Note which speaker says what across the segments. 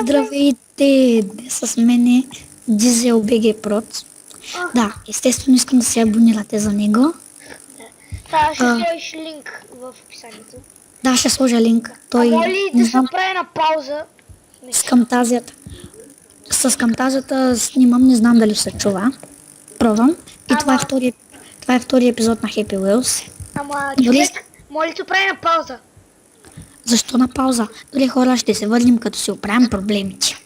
Speaker 1: Здравейте! Днес с мене Дизел БГ Прот. Да, естествено искам да се абонирате за него.
Speaker 2: Ще сложиш линк в описанието.
Speaker 1: Да, ще сложа линк. Той,
Speaker 2: Моля ли
Speaker 1: не
Speaker 2: да се
Speaker 1: знам,
Speaker 2: прави на пауза?
Speaker 1: с камтазията. С камтазията снимам, не знам дали се чува. Пробвам. И това е втори епизод на Happy Wheels.
Speaker 2: Ама
Speaker 1: Дори-
Speaker 2: човек, моля ли се прави на пауза?
Speaker 1: Защо на пауза? Дори хора ще се върнем, като си оправим проблемите.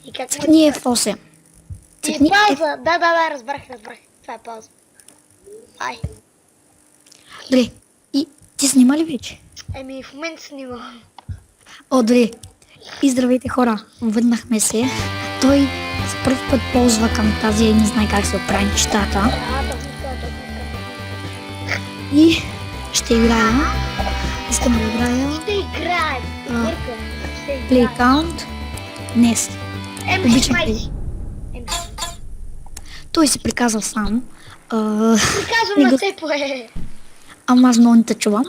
Speaker 2: И как
Speaker 1: Цъкни F8.
Speaker 2: И
Speaker 1: Цъкни
Speaker 2: пауза. Да, разбрах. Това е пауза. Ай.
Speaker 1: Добре. И ти снима ли вече?
Speaker 2: В момента снимам.
Speaker 1: О, добре. И здравейте хора, върнахме се. Той за първ път ползва камтазия и не знае как се оправи нещата. И ще играя. Искам да играя
Speaker 2: Ще играем.
Speaker 1: Play Count днес. Обичам
Speaker 2: Май
Speaker 1: Play.
Speaker 2: си.
Speaker 1: Той се приказва сам.
Speaker 2: Приказвам на теб,
Speaker 1: Ама аз много не те чувам.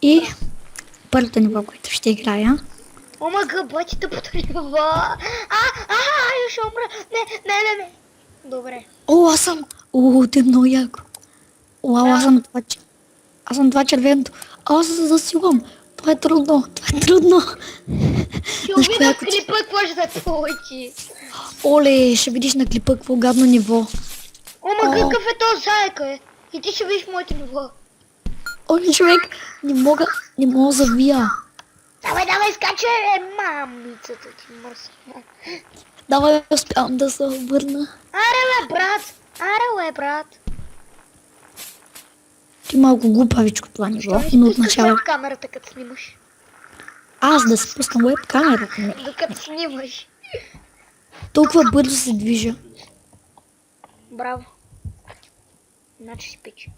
Speaker 1: И първото ниво, което ще играя.
Speaker 2: Омага, бъде тъпото ниво. Я ще умра. Не. Добре.
Speaker 1: О, аз съм. О, ти е много яко. Уау, аз съм това червеното. Аз се засилвам. Това е трудно.
Speaker 2: Ще увидя в клипа какво ще се получи.
Speaker 1: Оле, ще видиш на клипа какво гадно ниво.
Speaker 2: Омага, какъв е този заека, И ти ще видиш моето ниво.
Speaker 1: Оле, човек, не мога да завия.
Speaker 2: Давай, скачай, мамицата ти мърсна.
Speaker 1: Давай, успявам да се обърна.
Speaker 2: Аре, брат.
Speaker 1: Ти малко глупавичко това ниво, но от начало.
Speaker 2: Камерата като снимаш.
Speaker 1: Аз да си пускам веб камерата ми.
Speaker 2: Докато снимаш.
Speaker 1: Толкова бързо се движа.
Speaker 2: Браво. Значи си пич.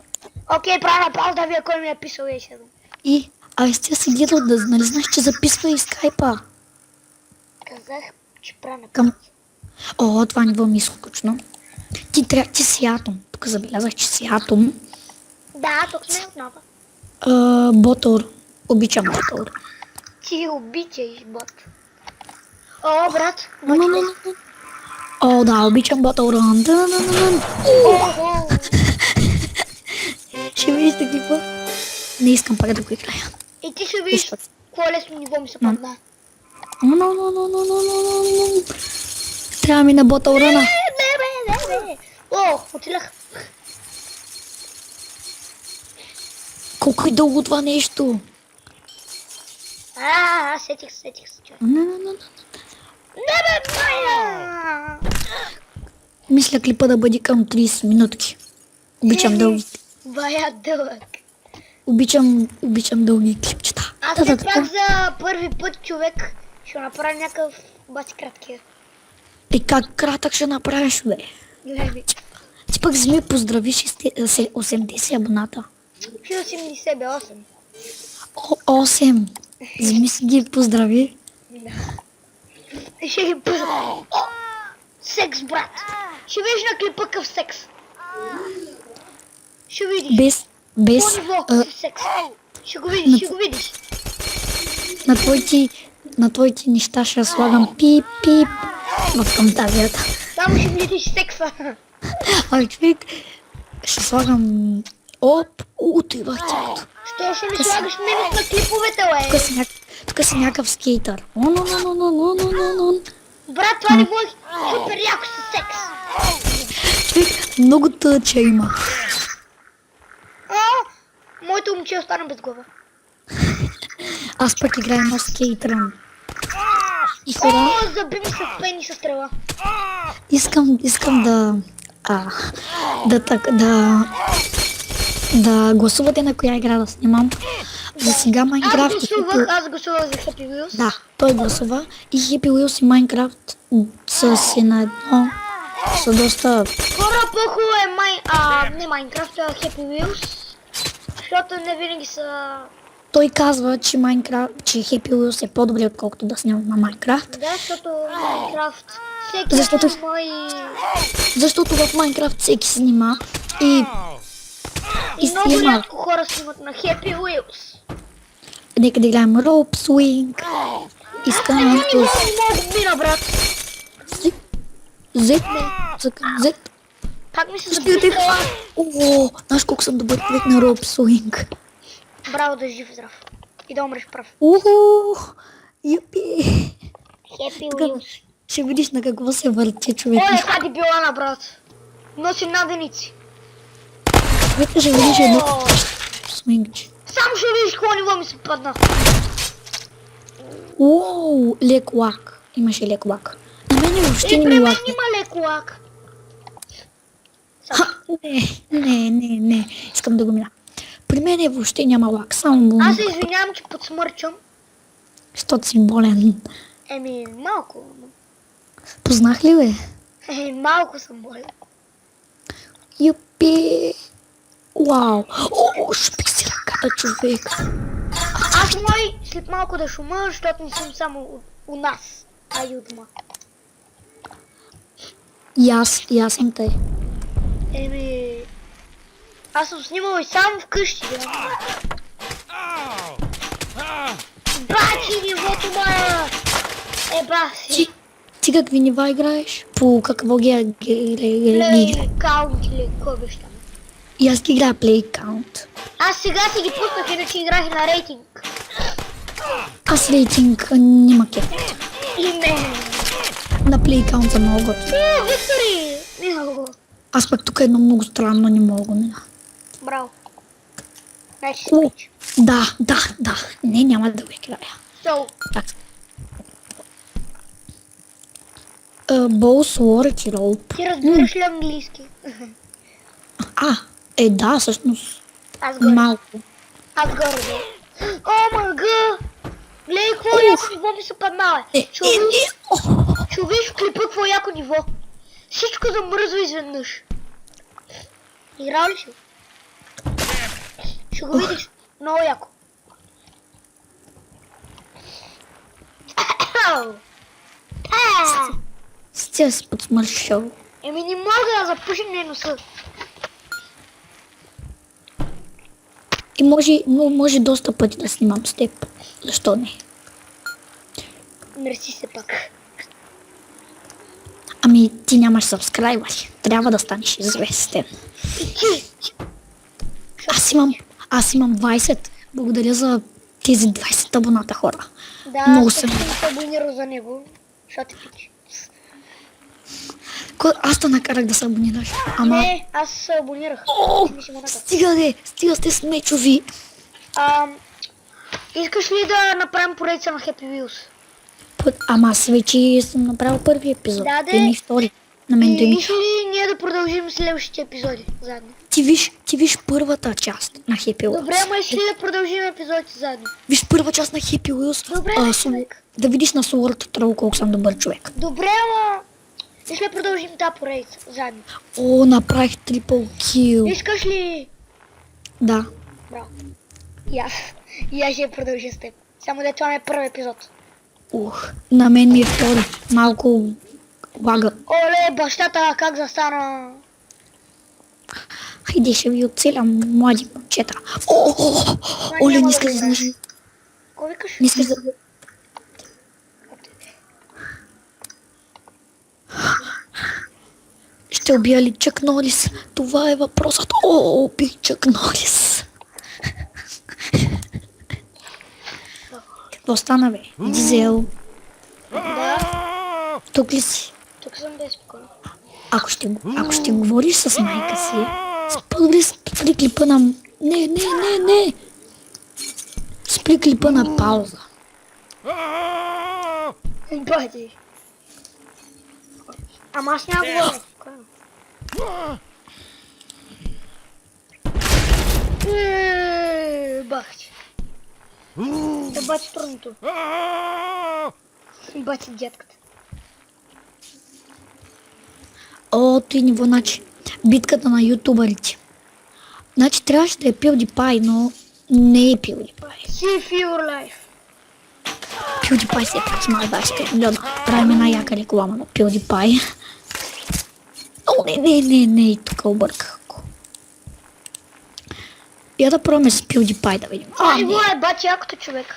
Speaker 2: Окей, правя на пауза, вие кой ми е писал и седом.
Speaker 1: И, сте си гледал да нали знаеш, че записва и скайпа.
Speaker 2: Казах, че правя на
Speaker 1: Към... О, това ниво ми е скучно. Ти си атом. Тук забелязах, че си атом.
Speaker 2: Да, тук сме отново.
Speaker 1: Ботор. Обичам Ботор.
Speaker 2: Ти обичаш бот. О, брат.
Speaker 1: О, да, обичам Ботор. Ще видиш клипа. Не искам пак да го играя.
Speaker 2: И ти ще видиш какво лесно ниво ми се падна.
Speaker 1: Трябва ми на Ботора.
Speaker 2: Не. О, отилях.
Speaker 1: Колко е дълго това нещо?
Speaker 2: Сетих се.
Speaker 1: Не.
Speaker 2: Майна!
Speaker 1: Мисля клипа да бъде към 30 минутки. Обичам дълги.
Speaker 2: Бая дълъг.
Speaker 1: Обичам дълги клипчета.
Speaker 2: Аз се пак за първи път човек ще направя някакъв баси краткия.
Speaker 1: И как кратък ще направиш, бе?
Speaker 2: Гледай.
Speaker 1: Ти пък вземи поздравиш 80 абоната.
Speaker 2: 80 бе 8.
Speaker 1: 8. Вземи си ги поздрави.
Speaker 2: Да. Ще ги поздравя. Секс, брат. Ще видиш на клипа къв секс. Ще видиш.
Speaker 1: Без
Speaker 2: По ниво къв секс. Ще го видиш.
Speaker 1: На твоите неща ще слагам пип в фантазията.
Speaker 2: Само ще видиш секса.
Speaker 1: Човек, ще слагам... Отивах тялото.
Speaker 2: Що ще ми слагаш минус на клиповете, бе?
Speaker 1: Тук си някакъв скейтър.
Speaker 2: Брат, това ниво е супер яко с секс.
Speaker 1: Човек, много тъча има.
Speaker 2: Моето момче остана без глава.
Speaker 1: Аз пък играя на скейтърън. И хора...
Speaker 2: Заби ми се пени със стрела.
Speaker 1: Искам да гласувате на коя игра да снимам. За сега Майнкрафт
Speaker 2: Аз гласувах за Happy Wheels.
Speaker 1: Да, той гласува. И Happy Wheels и Майнкрафт са си на едно. Са доста...
Speaker 2: Хора, по-хубаво е не Майнкрафт, а Happy Wheels. Защото не винаги са...
Speaker 1: Той казва, че Happy Wheels е по-добре, отколкото да снимам на Майнкрафт.
Speaker 2: Да, защото Майнкрафт всеки снима и...
Speaker 1: Защото в Майнкрафт всеки снима и
Speaker 2: много рядко хора снимат на Happy Wheels.
Speaker 1: Нека да играем Rope Swing. Искам
Speaker 2: Не
Speaker 1: Антус.
Speaker 2: мога мина, брат.
Speaker 1: Зет. Зет.
Speaker 2: Как ми се
Speaker 1: Стига
Speaker 2: забиеш
Speaker 1: ти.
Speaker 2: кола?
Speaker 1: О, знаеш колко съм добър човек на Роб Суинг.
Speaker 2: Браво, да е жив и здрав. И да умреш прав.
Speaker 1: Юпи.
Speaker 2: Хепи
Speaker 1: Така,
Speaker 2: Уилс.
Speaker 1: ще видиш на какво се върти човек.
Speaker 2: Оле, хади билана, брат. Носи наденици.
Speaker 1: Човек ще видиш едно
Speaker 2: О,
Speaker 1: суингче.
Speaker 2: само ще видиш какво ниво ми се падна.
Speaker 1: Уоу, лек лак. Имаше лек лак. На мен въобще
Speaker 2: И
Speaker 1: не
Speaker 2: при
Speaker 1: ми
Speaker 2: мен
Speaker 1: лак.
Speaker 2: има лек лак.
Speaker 1: Ха, не. Искам да го мина. При мен въобще няма лак. Само му...
Speaker 2: Аз се извинявам, че подсмърчам.
Speaker 1: Защото си болен.
Speaker 2: Еми, малко.
Speaker 1: Познах ли бе?
Speaker 2: Малко съм болен.
Speaker 1: Юпи. Вау. О, шпи си ръката, човек.
Speaker 2: Аз мой след малко да шума, защото не съм само у нас, а и у дома.
Speaker 1: И аз съм тъй.
Speaker 2: Еми... Аз съм снимал и само вкъщи, бе. Бачи, нивото моя! Баси!
Speaker 1: Ти какви нива играеш? По какво ги
Speaker 2: Плей, каунт или кой беше там?
Speaker 1: И аз ги играя Play Count.
Speaker 2: Аз сега си ги пуснах, иначе играх на рейтинг.
Speaker 1: Аз рейтинг няма кеф.
Speaker 2: И мен.
Speaker 1: На Play Count съм много готин.
Speaker 2: Виктори! Михало.
Speaker 1: Аз пък тук е едно много странно, не мога го мина.
Speaker 2: Браво. Значи
Speaker 1: О,
Speaker 2: спич.
Speaker 1: да. Не, няма да го играя.
Speaker 2: So,
Speaker 1: Так. Bow, Sword и Rope.
Speaker 2: ти разбираш ли английски?
Speaker 1: Да, всъщност.
Speaker 2: Аз горе.
Speaker 1: Малко.
Speaker 2: Аз горе. О, мага! Гледай какво яко ниво ми се падна, бе. Ще видиш в клипа какво яко ниво. Всичко замръзва изведнъж. Играл ли си? Ще го видиш. Много яко.
Speaker 1: Стига си подсмършил.
Speaker 2: Еми не мога да запушим на носа.
Speaker 1: И може доста пъти да снимам с теб. Защо не?
Speaker 2: Мерси се пак.
Speaker 1: Ами ти нямаш сабскрайбъри. Трябва да станеш известен.
Speaker 2: И ти.
Speaker 1: Аз имам 20. Благодаря за тези 20 абоната хора.
Speaker 2: Да,
Speaker 1: Много
Speaker 2: аз
Speaker 1: съм.
Speaker 2: съм се абонирал за него. Що ти пичи?
Speaker 1: Аз те накарах да се абонираш. Ама...
Speaker 2: Не, аз се абонирах.
Speaker 1: О,
Speaker 2: Ти ми си монета.
Speaker 1: стига сте смечови.
Speaker 2: Искаш ли да направим поредица на Happy Wheels?
Speaker 1: Ама аз вече съм направил първи епизод.
Speaker 2: Да, де.
Speaker 1: Те ми втори. На мен те
Speaker 2: И
Speaker 1: ми.
Speaker 2: мисли ли ние да продължим следващите епизоди заедно?
Speaker 1: Ти виж първата част на Happy Wheels.
Speaker 2: Добре, ама искаш ли да продължим епизодите заедно?
Speaker 1: Виж първа част на Happy Wheels.
Speaker 2: Добре, човек.
Speaker 1: Да видиш на Sword Trail колко съм добър човек.
Speaker 2: Добре, ама... Искаш ли да продължим тази поредица заедно?
Speaker 1: О, направих трипл кил.
Speaker 2: Искаш ли...
Speaker 1: Да.
Speaker 2: Браво. И аз ще продължа с теб. Само да това ми е първи епизод.
Speaker 1: На мен ми е втори. Малко лага.
Speaker 2: Оле, бащата, как застана?
Speaker 1: Хайде, ще ви оцелям, млади момчета. Оле,
Speaker 2: няма
Speaker 1: не
Speaker 2: да
Speaker 1: искаш
Speaker 2: го
Speaker 1: да
Speaker 2: играеш.
Speaker 1: знаеш.
Speaker 2: Какво викаш?
Speaker 1: Не искаш да... Ще убия ли Чак Норис? Това е въпросът. Убих Чак Норис. Какво стана, бе? Дизел.
Speaker 2: Да,
Speaker 1: Тук ли си?
Speaker 2: тук съм безпокоен.
Speaker 1: Ако ще говориш с майка си, спри клипа на... Не. Спри клипа на пауза.
Speaker 2: Бати. Ама аз няма говоря. Бах ти. Да бати трудното. Бати дядката.
Speaker 1: Той ниво, значи, битката на ютубърите. Значи трябваше да е PewDiePie, но не е PewDiePie.
Speaker 2: See your life.
Speaker 1: PewDiePie се е пак има 20 милиона. Правим една яка реклама на PewDiePie. О, не, тук обърках го. Я да пробваме с PewDiePie да видим.
Speaker 2: Ай, е бати якото човек.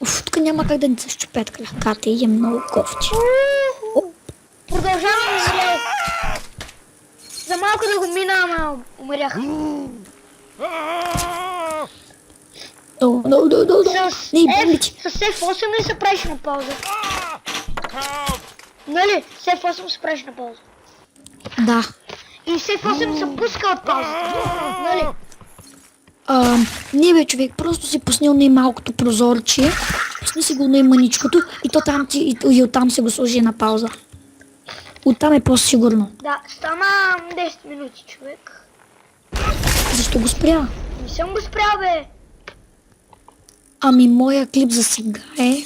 Speaker 1: Уф, тук няма как да ни се щупят краката и е много кофти.
Speaker 2: Продължаваме да зле. За малко да го мина, ама умрях.
Speaker 1: Не, бомбичи.
Speaker 2: С F8 ли се правиш на пауза? Нали? С F8 се правиш на пауза.
Speaker 1: Да.
Speaker 2: И с F8 се пуска от паузата. Нали?
Speaker 1: Не бе, човек, просто си пуснил най-малкото прозорче, пусни си го най-маничкото и то там и оттам се го сложи на пауза. Оттам е по-сигурно.
Speaker 2: Да, стана 10 минути, човек.
Speaker 1: Защо го спря?
Speaker 2: Не съм го спрял, бе.
Speaker 1: Ами, моя клип за сега е...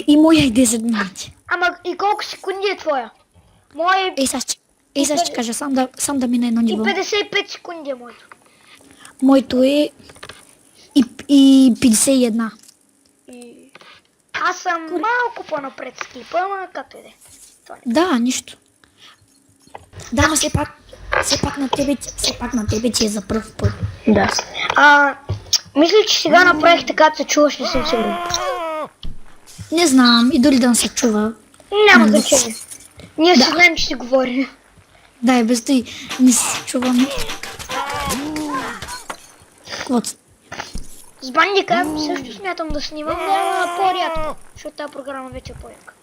Speaker 1: И моя е 10 минути.
Speaker 2: Ама и колко секунди е твоя? Моя
Speaker 1: Сега ще кажа, сам да мина едно
Speaker 2: и
Speaker 1: ниво.
Speaker 2: 55 секунди е моето.
Speaker 1: Моето е и 51.
Speaker 2: И... Аз съм малко по-напред с клипа, ама както и да е.
Speaker 1: Да, нищо. Да, но все пак на тебе ти е за пръв път.
Speaker 2: Да. Мисля, че сега направих така, да се чуваш, не съм сигурен.
Speaker 1: Не знам, и дори да не се чува.
Speaker 2: Няма значение. Ние ще знаем, че си говорим.
Speaker 1: Да, и без той не се чуваме.
Speaker 2: С Бандика също смятам да снимам, но по-рядко, защото тази програма вече е по-яка.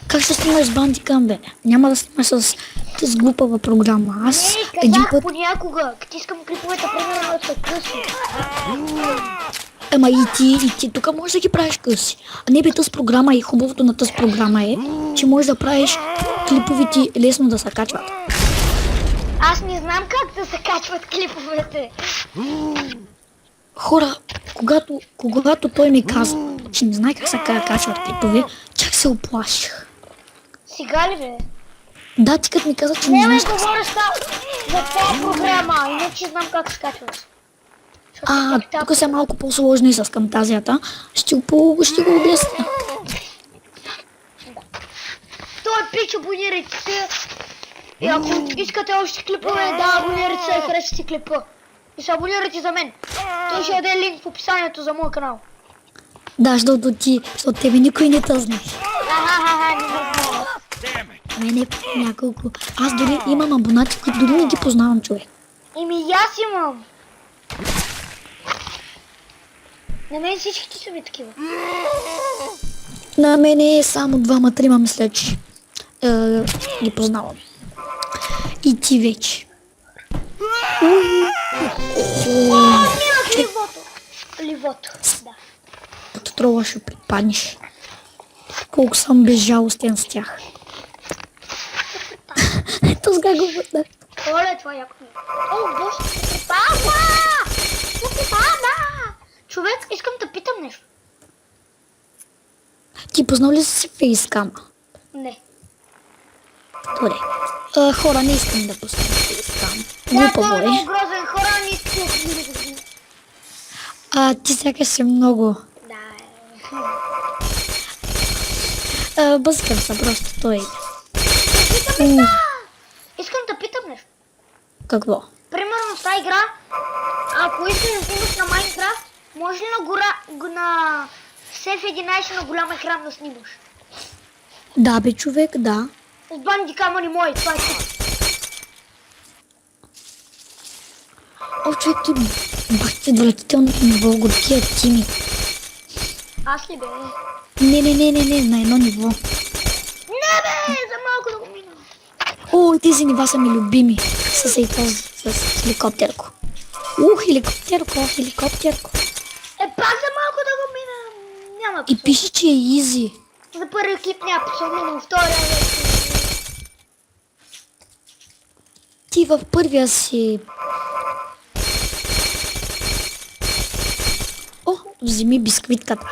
Speaker 1: Как ще снимаш с Бандикам, бе? Няма да снимаш с тази глупава програма. Аз
Speaker 2: Не, казах понякога, като искам клиповете, примерно да са къси.
Speaker 1: Ама и ти тук можеш да ги правиш къси. А не бе, тази програма и хубавото на тази програма е, че можеш да правиш клиповете лесно да се качват.
Speaker 2: Аз не знам как да се качват клиповете.
Speaker 1: Хора, когато той ми каза, че не знае как се качват клипове, чак се оплаших.
Speaker 2: Сега ли, бе?
Speaker 1: Да, ти като ми каза, че не
Speaker 2: Не,
Speaker 1: знаеш
Speaker 2: бе,
Speaker 1: как се...
Speaker 2: говоря за тази програма, иначе знам как се качват.
Speaker 1: Тук са малко по-сложни с камтазията. Ще го обясня.
Speaker 2: Той пич, абонирайте се. И ако искате още клипове, да, абонирайте се и харесате клипа. И се абонирайте за мен. Той ще даде линк в описанието за моя канал.
Speaker 1: Да, защото тебе никой не те знае.
Speaker 2: Не знам.
Speaker 1: Мене няколко. Аз дори имам абонати, които дори не ги познавам, човек.
Speaker 2: И аз имам. На мен всичките са ми такива.
Speaker 1: На мене само 2-3 мисля, че ги познавам. И ти вече.
Speaker 2: Минах ливото. Ливото, да.
Speaker 1: Като трова ще припаднеш. Колко съм безжалостен с тях. Ето сега го въдна.
Speaker 2: Оле, това яко ми. О, боже, припада! Припада! Човек, искам да питам нещо.
Speaker 1: Ти познал ли си фейскама?
Speaker 2: Не.
Speaker 1: Добре. Хора, не искам да пускам фейскам.
Speaker 2: Да,
Speaker 1: Глупаво
Speaker 2: той е
Speaker 1: е.
Speaker 2: много грозен, хора, не искам да видя.
Speaker 1: Ти сякаш си много.
Speaker 2: Да,
Speaker 1: Бъскам се просто той.
Speaker 2: искам да питам нещо.
Speaker 1: Какво?
Speaker 2: Примерно в тази игра, ако искаш да снимаш на Майнкрафт, може ли на CF11 на голям екран да снимаш?
Speaker 1: Да, бе, човек, да.
Speaker 2: С бандикама не мой, това е тук.
Speaker 1: О, човек, ти бахте отвратителното ниво, горкия тими.
Speaker 2: Аз ли бе?
Speaker 1: Не, на едно ниво.
Speaker 2: Не бе, за малко да го мина.
Speaker 1: О, тези нива са ми любими. С хеликоптерко. Хеликоптерко.
Speaker 2: Пак за малко да го мина. Няма
Speaker 1: И пише, че е изи.
Speaker 2: За първи клип няма посълно, но втория вече.
Speaker 1: Ти в първия си... О, вземи бисквитката.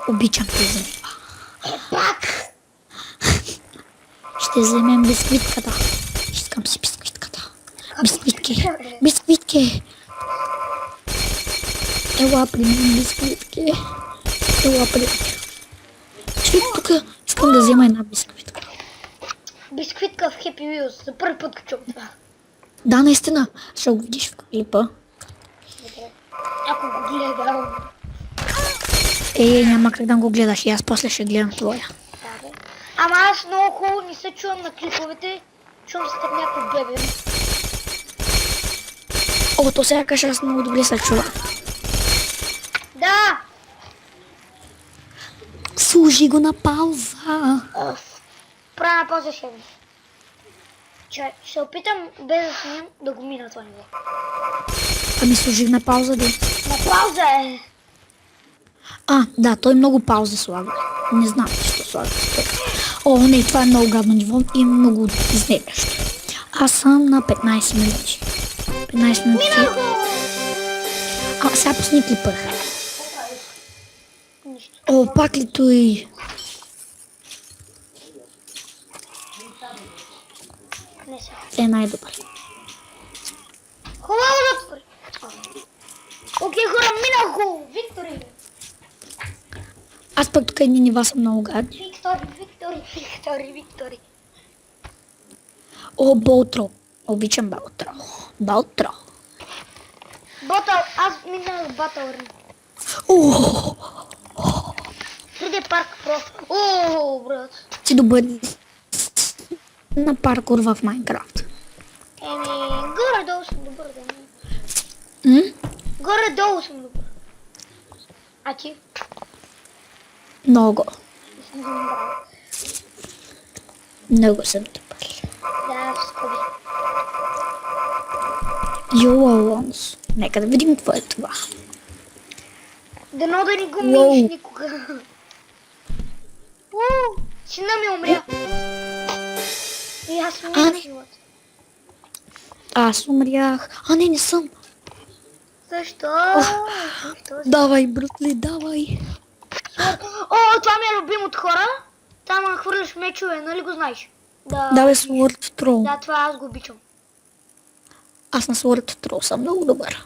Speaker 1: Обичам тези нива.
Speaker 2: Пак!
Speaker 1: Ще вземем бисквитката. Искам си бисквитката. Бисквитки. Ела при мен бисквитки. Човек, тук искам да взема една бисквитка.
Speaker 2: Бисквитка в Happy Wheels. За първи път чувам това.
Speaker 1: Да, наистина. Ще го видиш в клипа.
Speaker 2: Ако го гледам.
Speaker 1: Няма как да го гледаш и аз после ще гледам твоя.
Speaker 2: Да, бе. Ама аз много хубаво не се чувам на клиповете. Чувам се като някакво бебе.
Speaker 1: О, то сякаш аз много добре се чува.
Speaker 2: Да!
Speaker 1: Служи го на пауза.
Speaker 2: Правя на пауза ще ми. Ще се опитам без да снимам да го мина това ниво.
Speaker 1: Ами служих на пауза, да.
Speaker 2: На пауза е!
Speaker 1: Да, той много паузи слага. Не знам защо слага. О, не, това е много гадно ниво и много изнервящо. Аз съм на 15 минути. 15 минути. Сега пусни клипа.
Speaker 2: Нищо.
Speaker 1: О, пак ли той?
Speaker 2: Не сега.
Speaker 1: Е най-добър.
Speaker 2: Хубаво да отвори. Окей, хора, минах го! Виктори!
Speaker 1: Аз пък тук едни нива са много гадни.
Speaker 2: Виктори.
Speaker 1: О, Болтро. Обичам Болтро. Болтро.
Speaker 2: Ботъл, аз минах Батъл Рин.
Speaker 1: О,
Speaker 2: 3D Парк Про. О, брат.
Speaker 1: си добър на паркур в Майнкрафт.
Speaker 2: Горе-долу съм добър, да.
Speaker 1: М?
Speaker 2: Горе-долу съм добър. А ти?
Speaker 1: Много. Много съм добър.
Speaker 2: Да, скоби.
Speaker 1: Йо, Алонс. Нека да видим какво е това.
Speaker 2: Дано да ни го
Speaker 1: Уоу.
Speaker 2: минеш никога. Сина ми умря. И аз
Speaker 1: А,
Speaker 2: минах
Speaker 1: не.
Speaker 2: живот.
Speaker 1: Аз умрях. Не съм.
Speaker 2: Защо?
Speaker 1: Давай, братли, давай.
Speaker 2: О, това ми е любим от хора. Там хвърляш мечове, нали го знаеш? Да.
Speaker 1: Давай Sword Troll.
Speaker 2: Да, това аз го обичам.
Speaker 1: Аз на Sword Troll съм много добър.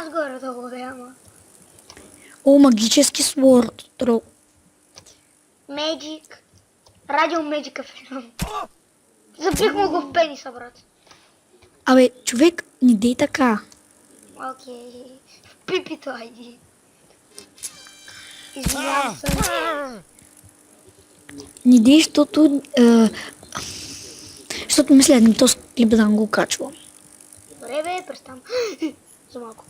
Speaker 2: Аз горе-долу да ама.
Speaker 1: О, магически Sword Troll.
Speaker 2: Magic. Радио Magic филм. Запих му го в пениса, брат.
Speaker 1: Абе, човек, не дей така.
Speaker 2: Окей. В пипито, айди. Извинявам се.
Speaker 1: Не дей, защото мисля, не този клип да го качвам.
Speaker 2: Добре, бе, престам. За малко.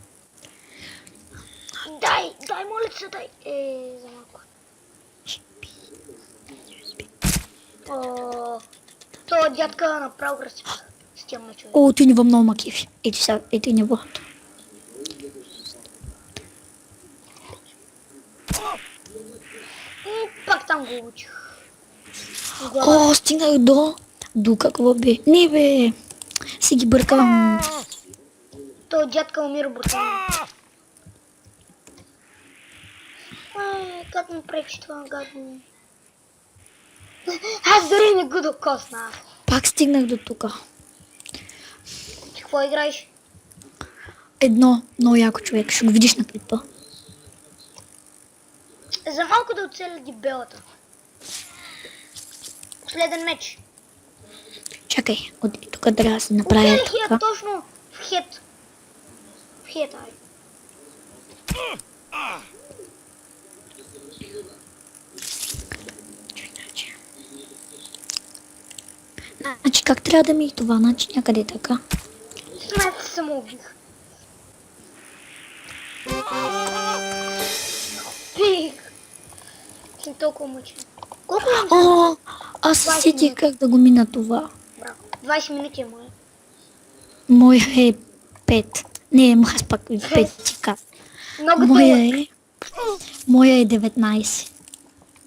Speaker 2: Дай, моля се, дай. За малко. Това дядка направо разсипа. С тям на човек.
Speaker 1: О, ти ниво много макефи. Ети нивото.
Speaker 2: Пак там го учих.
Speaker 1: О, стигнах до какво бе? Не бе. Си ги бъркам.
Speaker 2: Той дядка умира брутално. Как ми пречи това гадно? Аз дори не го докоснах.
Speaker 1: Пак стигнах до тука.
Speaker 2: Ти какво играеш?
Speaker 1: Едно, много яко човек. Ще го видиш на клипа.
Speaker 2: За малко да оцеля дебелата. Последен меч.
Speaker 1: Чакай, от тук трябва да се направя
Speaker 2: Оцелих
Speaker 1: така.
Speaker 2: я точно в хет. В хет, ай.
Speaker 1: Значи как трябва да ми е това? Значи някъде така.
Speaker 2: Смет се самоубих. Пих. Съм толкова мъчен. Колко имам?
Speaker 1: О, аз се сетих как да го мина това.
Speaker 2: Браво. 20 минути е моя.
Speaker 1: Моя е 5. Не, аз пак 5 ти казвам.
Speaker 2: Много
Speaker 1: Моя е 19.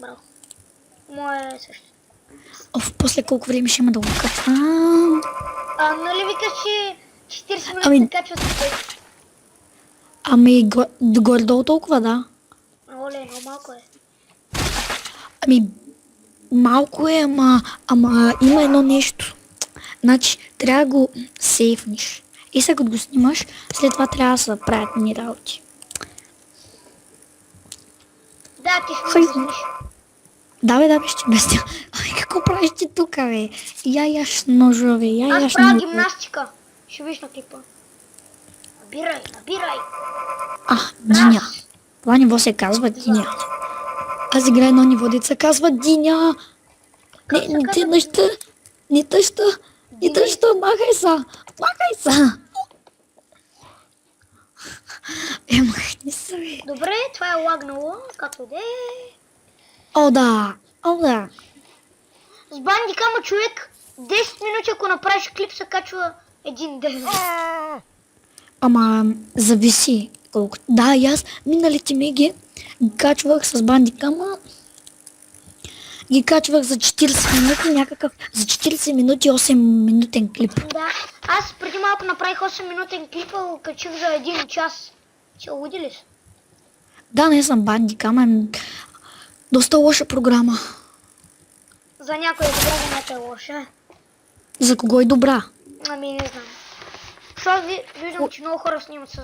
Speaker 2: Браво. Моя е също.
Speaker 1: После колко време ще има да го качвам?
Speaker 2: Нали викаш, че 40 минути
Speaker 1: Ами-
Speaker 2: се качва с 5?
Speaker 1: Ами, горе-долу толкова, да.
Speaker 2: Оле, но малко е.
Speaker 1: Ами, малко е, ама има едно нещо. Значи, трябва да го сейфниш. И сега като го снимаш, след това трябва да се правят ни работи.
Speaker 2: Да, ти ще
Speaker 1: Хай.
Speaker 2: ме обясниш.
Speaker 1: Да, бе, ще обясня. Ай, какво правиш ти тук, бе? Я яш ножове, я
Speaker 2: Аз
Speaker 1: яш
Speaker 2: правя
Speaker 1: ножове.
Speaker 2: гимнастика. Ще виж на клипа. Набирай.
Speaker 1: Джиня. Това ниво се казва Диня. Аз играя едно ниво, дето се казва Диня. Не ти неща. Не тъща. Не тъща. Махай са. Махай са. Махни са, бе.
Speaker 2: Добре, това е лагнало, както де.
Speaker 1: О, да. О, да.
Speaker 2: С бандикама човек 10 минути, ако направиш клип, се качва един ден.
Speaker 1: Ама зависи колко. Да, и аз миналите ми ги качвах с бандикама. Ги качвах за 40 минути някакъв. За 40 минути 8 минутен клип.
Speaker 2: Да, аз преди малко направих 8 минутен клип, а го качих за 1 час. Ще луди ли си?
Speaker 1: Да, не съм бандикама. Доста лоша програма.
Speaker 2: За някой е добра, за някой е лоша.
Speaker 1: За кого е добра?
Speaker 2: Ами не знам. Защото виждам, че много хора снимат с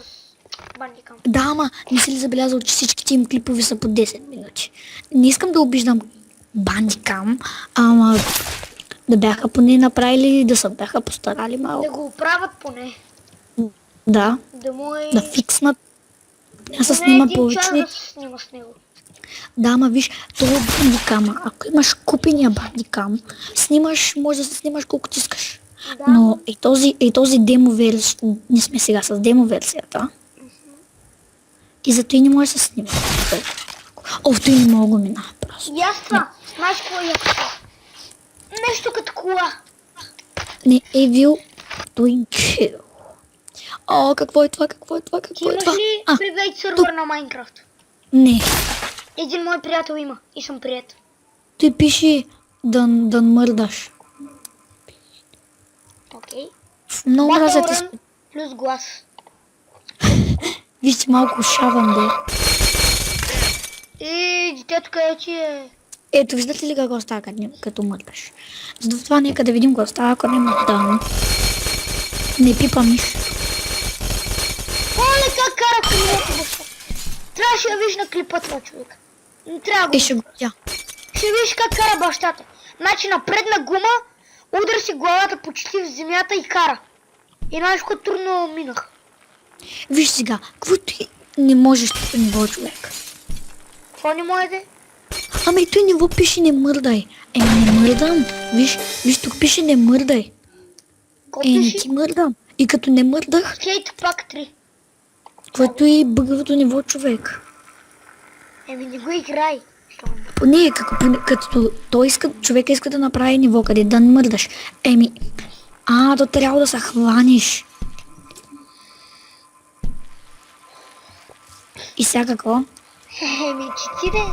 Speaker 2: бандикам.
Speaker 1: Да, ама не си ли забелязал, че всичките им клипове са по 10 минути? Не искам да обиждам бандикам, ама да бяха поне направили, да се бяха постарали малко.
Speaker 2: Да го оправят поне.
Speaker 1: Да,
Speaker 2: Да му е...
Speaker 1: да фикснат. Не се
Speaker 2: поне
Speaker 1: снима
Speaker 2: един
Speaker 1: повече.
Speaker 2: час да се снима с него.
Speaker 1: Да, ама виж, това е бандикама. Ако имаш купения бандикам, снимаш, може да се снимаш колкото искаш.
Speaker 2: Да.
Speaker 1: Но и този демо версия, ние сме сега с демо версията. И зато и не може да се снима. О, той не мога да мина просто.
Speaker 2: И аз това, знаеш какво е това? Нещо като кола.
Speaker 1: Не, Evil Twin Kill. О, какво е това, какво е това,
Speaker 2: Ти
Speaker 1: какво е
Speaker 2: имаш
Speaker 1: това?
Speaker 2: ли привейт сервер на Майнкрафт?
Speaker 1: Не,
Speaker 2: Един мой приятел има и съм прият.
Speaker 1: той пише да мърдаш.
Speaker 2: Окей.
Speaker 1: Много мразя
Speaker 2: Батълрън
Speaker 1: те.
Speaker 2: плюс глас.
Speaker 1: Вижте малко шавам да.
Speaker 2: И детето къде ти е?
Speaker 1: Ето, виждате ли какво става като мърдаш? Затова нека да видим какво става, ако не мърдам. Не пипам нищо.
Speaker 2: Оле, как кара колелото, баща? Трябваше да виж на клипа това, човек. Не трябва да го...
Speaker 1: Ще го видя.
Speaker 2: Ще виж как кара бащата. Значи на предна гума, удар си главата почти в земята и кара. И знаеш колко трудно минах.
Speaker 1: Виж сега, каквото и не можеш като ниво, човек.
Speaker 2: Това не може да е?
Speaker 1: Ама и той ниво пише не мърдай. Не мърдам. Виж тук пише не мърдай.
Speaker 2: Какво
Speaker 1: Не
Speaker 2: пише?
Speaker 1: ти мърдам. И като не мърдах,
Speaker 2: Скейт пак 3.
Speaker 1: което и бъгавото ниво, човек.
Speaker 2: Еми не го играй.
Speaker 1: Не, като той иска, човека иска да направи ниво, къде да не мърдаш. То трябва да се хваниш. И сега какво?
Speaker 2: Еми че ти де.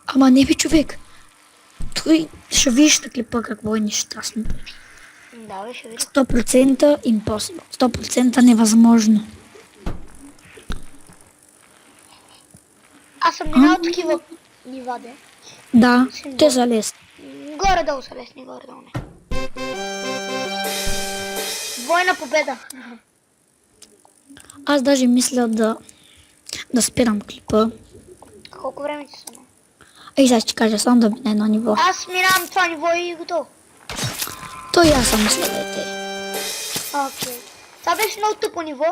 Speaker 1: Ама не би, човек. Той ще видиш на клипа какво е нещастно.
Speaker 2: Да, бе, ще видя.
Speaker 1: 100% impossible. 100% невъзможно.
Speaker 2: Аз съм минал такива нива, де.
Speaker 1: Да, те са лесни.
Speaker 2: Горе-долу са лесни, горе-долу не. Двойна победа.
Speaker 1: Аз даже мисля да спирам клипа.
Speaker 2: Колко време ти са?
Speaker 1: Сега ще ти кажа само да мина едно ниво.
Speaker 2: Аз минавам това ниво и готово.
Speaker 1: То и аз съм следете.
Speaker 2: Окей. Това беше много тъпо ниво.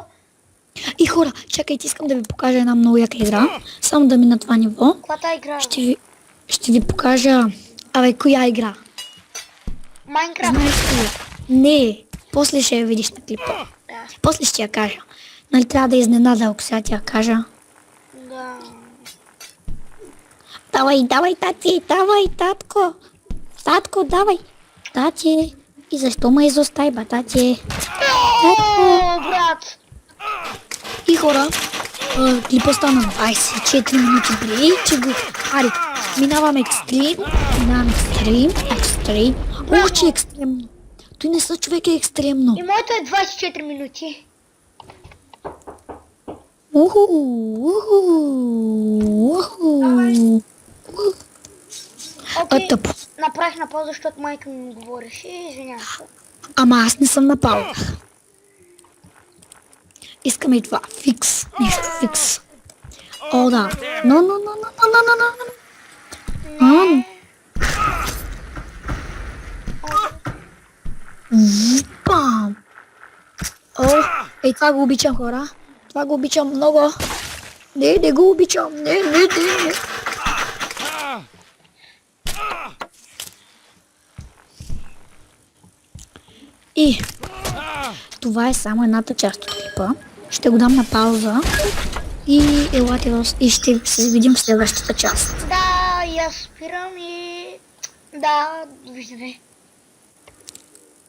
Speaker 1: И хора, чакайте, искам да ви покажа една много яка игра. Само да мина това ниво.
Speaker 2: Каква та игра?
Speaker 1: Ще ви покажа... коя игра?
Speaker 2: Майнкрафт.
Speaker 1: Знаеш ли? Не, после ще я видиш на клипа.
Speaker 2: Да.
Speaker 1: После ще я кажа. Нали трябва да изненада, ако сега ти я кажа.
Speaker 2: Да.
Speaker 1: Давай, тати, давай, татко. Татко, давай. Тати. И защо ме изостай, ба, тати?
Speaker 2: О, брат.
Speaker 1: И хора, клипа стана 24 минути преди, че го... Ари, минавам екстрим. Ох, че е екстремно. Той не са човек е екстремно.
Speaker 2: И моето е 24 минути. Окей,
Speaker 1: Тъпо.
Speaker 2: направих на пауза, защото майка ми говореше. Извинявам се.
Speaker 1: Ама аз не съм на пауза. Искаме и това. Фикс. Нещо фикс. О, да. Но. Бам. О, това го обичам, хора. Това го обичам много. Не го обичам. Не. И това е само едната част от клипа. Ще го дам на пауза. И елате и ще се видим в следващата част.
Speaker 2: Да, и аз спирам и... Да, довиждане.